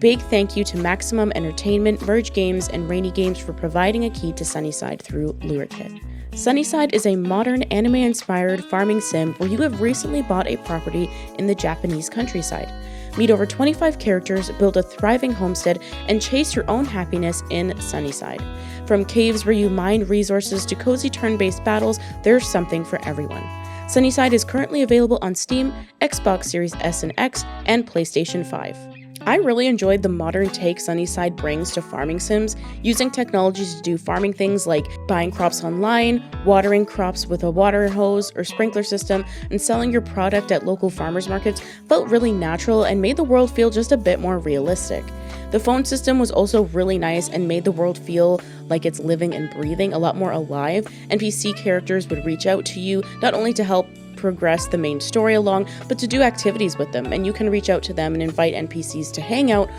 Big thank you to Maximum Entertainment, Merge Games, and Rainy Games for providing a key to Sunnyside through LureKit. Sunnyside is a modern anime-inspired farming sim where you have recently bought a property in the Japanese countryside. Meet over 25 characters, build a thriving homestead, and chase your own happiness in Sunnyside. From caves where you mine resources to cozy turn-based battles, there's something for everyone. Sunnyside is currently available on Steam, Xbox Series S and X, and PlayStation 5. I really enjoyed the modern take Sunnyside brings to farming sims, using technologies to do farming things like buying crops online, watering crops with a water hose or sprinkler system, and selling your product at local farmers markets felt really natural and made the world feel just a bit more realistic. The phone system was also really nice and made the world feel like it's living and breathing, a lot more alive. NPC characters would reach out to you, not only to help progress the main story along, but to do activities with them, and you can reach out to them and invite NPCs to hang out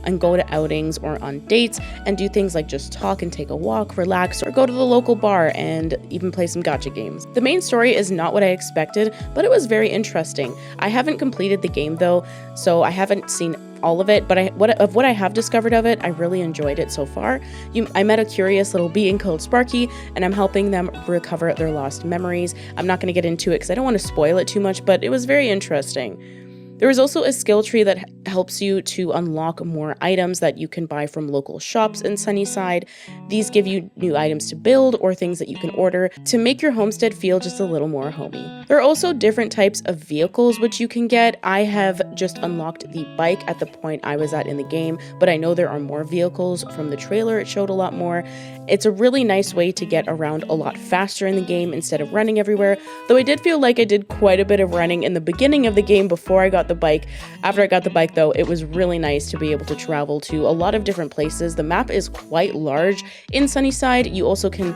and go to outings or on dates and do things like just talk and take a walk, relax, or go to the local bar and even play some gacha games. The main story is not what I expected, but it was very interesting. I haven't completed the game though, so I haven't seen all of it, but what I have discovered of it, I really enjoyed it so far. I met a curious little being called Sparky, and I'm helping them recover their lost memories. I'm not going to get into it because I don't want to spoil it too much, but it was very interesting. There is also a skill tree that helps you to unlock more items that you can buy from local shops in Sunnyside. These give you new items to build or things that you can order to make your homestead feel just a little more homey. There are also different types of vehicles which you can get. I have just unlocked the bike at the point I was at in the game, but I know there are more vehicles. From the trailer, it showed a lot more. It's a really nice way to get around a lot faster in the game instead of running everywhere, though I did feel like I did quite a bit of running in the beginning of the game before I got the bike. After I got the bike though, it was really nice to be able to travel to a lot of different places. The map is quite large in Sunnyside. You also can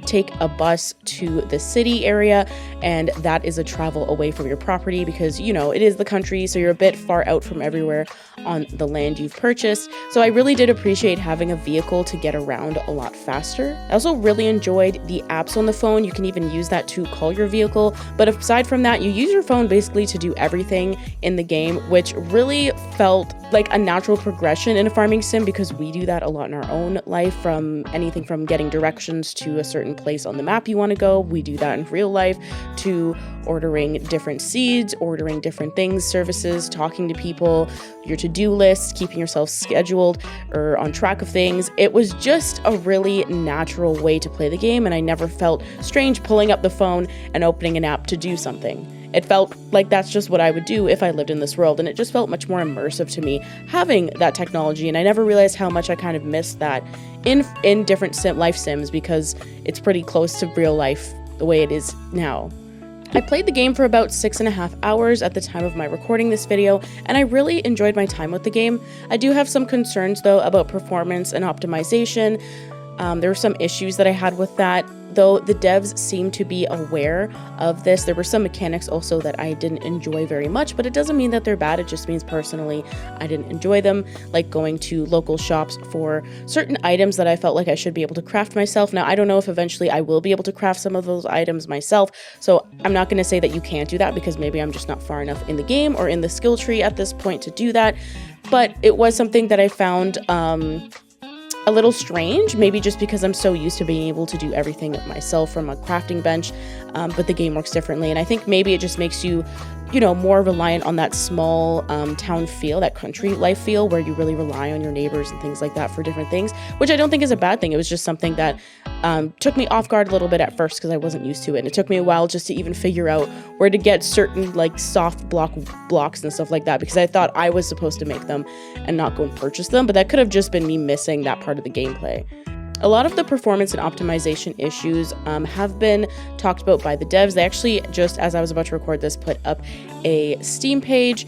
take a bus to the city area, and that is a travel away from your property because, you know, it is the country, so you're a bit far out from everywhere on the land you've purchased. So I really did appreciate having a vehicle to get around a lot faster. I also really enjoyed the apps on the phone. You can even use that to call your vehicle, but aside from that, you use your phone basically to do everything in the game, which really felt like a natural progression in a farming sim because we do that a lot in our own life, from anything from getting directions to a certain place on the map you want to go. We do that in real life, to ordering different seeds, ordering different things, services, talking to people, your to-do list, keeping yourself scheduled or on track of things. It was just a really natural way to play the game, and I never felt strange pulling up the phone and opening an app to do something. It felt like that's just what I would do if I lived in this world, and it just felt much more immersive to me having that technology, and I never realized how much I kind of missed that in different life sims because it's pretty close to real life the way it is now. I played the game for about 6.5 hours at the time of my recording this video, and I really enjoyed my time with the game. I do have some concerns though about performance and optimization. There were some issues that I had with that, though the devs seem to be aware of this. There were some mechanics also that I didn't enjoy very much, but it doesn't mean that they're bad. It just means personally I didn't enjoy them, like going to local shops for certain items that I felt like I should be able to craft myself. Now, I don't know if eventually I will be able to craft some of those items myself, so I'm not going to say that you can't do that because maybe I'm just not far enough in the game or in the skill tree at this point to do that, but it was something that I found a little strange, maybe just because I'm so used to being able to do everything myself from a crafting bench, but the game works differently, and I think maybe it just makes you, you know, more reliant on that small town feel, that country life feel, where you really rely on your neighbors and things like that for different things, which I don't think is a bad thing. It was just something that took me off guard a little bit at first because I wasn't used to it, and it took me a while just to even figure out where to get certain like soft blocks and stuff like that, because I thought I was supposed to make them and not go and purchase them, but that could have just been me missing that part of the gameplay. A lot of the performance and optimization issues have been talked about by the devs. They actually, just as I was about to record this, put up a Steam page,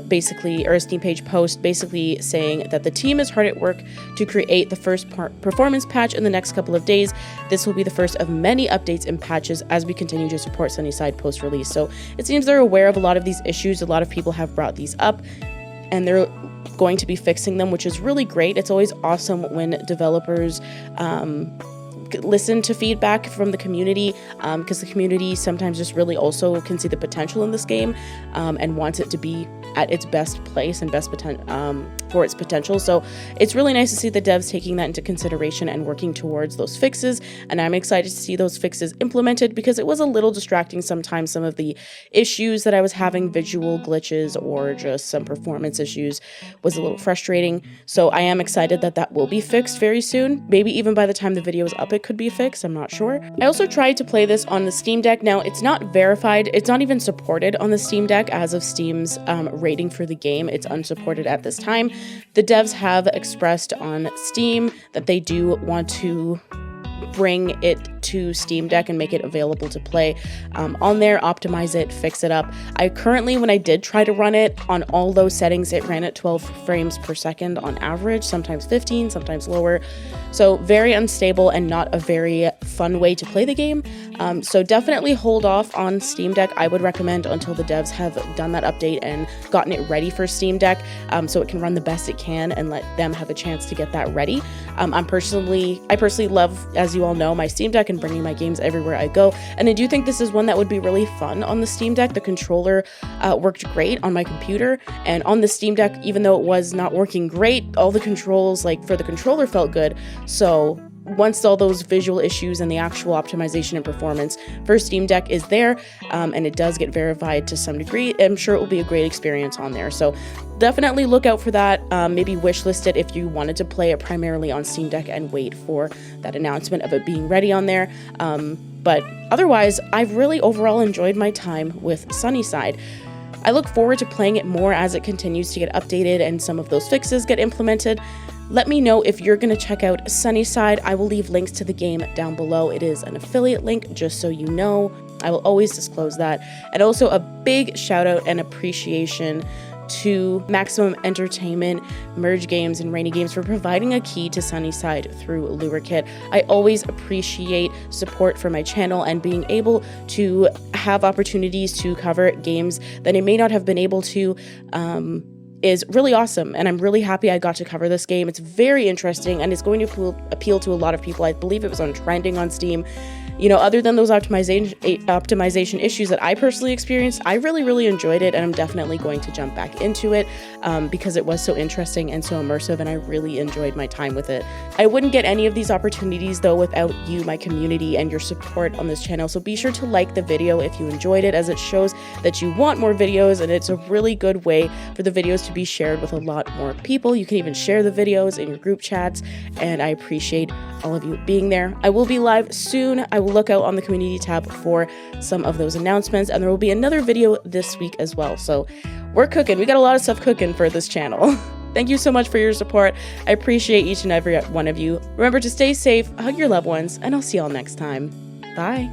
basically, or a Steam page post, basically saying that the team is hard at work to create the first performance patch in the next couple of days. This will be the first of many updates and patches as we continue to support Sunnyside post-release. So it seems they're aware of a lot of these issues. A lot of people have brought these up, and they're going to be fixing them, which is really great. It's always awesome when developers listen to feedback from the community, because the community sometimes just really also can see the potential in this game and wants it to be at its best place and best potential, for its potential. So it's really nice to see the devs taking that into consideration and working towards those fixes, and I'm excited to see those fixes implemented because it was a little distracting sometimes. Some of the issues that I was having, visual glitches or just some performance issues, was a little frustrating. So I am excited that that will be fixed very soon. Maybe even by the time the video is up it could be fixed, I'm not sure. I also tried to play this on the Steam Deck. Now it's not verified, it's not even supported on the Steam Deck as of Steam's rating for the game. It's unsupported at this time. The devs have expressed on Steam that they do want to bring it to Steam Deck and make it available to play on there, optimize it, fix it up. I currently, when I did try to run it on all those settings, it ran at 12 frames per second on average, sometimes 15, sometimes lower. So very unstable and not a very fun way to play the game. So definitely hold off on Steam Deck. I would recommend until the devs have done that update and gotten it ready for Steam Deck, so it can run the best it can and let them have a chance to get that ready. I personally love, as you all know, my Steam Deck and bringing my games everywhere I go, and I do think this is one that would be really fun on the Steam Deck. The controller worked great on my computer, and on the Steam Deck, even though it was not working great, all the controls, like for the controller, felt good. So once all those visual issues and the actual optimization and performance for Steam Deck is there, and it does get verified to some degree, I'm sure it will be a great experience on there. So definitely look out for that. Maybe wishlist it if you wanted to play it primarily on Steam Deck and wait for that announcement of it being ready on there. But otherwise, I've really overall enjoyed my time with Sunnyside. I look forward to playing it more as it continues to get updated and some of those fixes get implemented. Let me know if you're going to check out Sunnyside. I will leave links to the game down below. It is an affiliate link, just so you know. I will always disclose that. And also a big shout out and appreciation to Maximum Entertainment, Merge Games, and Rainy Games for providing a key to Sunnyside through Lure Kit. I always appreciate support for my channel and being able to have opportunities to cover games that I may not have been able to is really awesome, and I'm really happy I got to cover this game. It's very interesting, and it's going to appeal to a lot of people. I believe it was on trending on Steam. You know, other than those optimization issues that I personally experienced, I really enjoyed it, and I'm definitely going to jump back into it because it was so interesting and so immersive, and I really enjoyed my time with it. I wouldn't get any of these opportunities, though, without you, my community, and your support on this channel, so be sure to like the video if you enjoyed it, as it shows that you want more videos, and it's a really good way for the videos to be shared with a lot more people. You can even share the videos in your group chats, and I appreciate all of you being there. I will be live soon. I will look out on the community tab for some of those announcements, and there will be another video this week as well. So we're cooking. We got a lot of stuff cooking for this channel. Thank you so much for your support. I appreciate each and every one of you. Remember to stay safe, hug your loved ones, and I'll see y'all next time. Bye.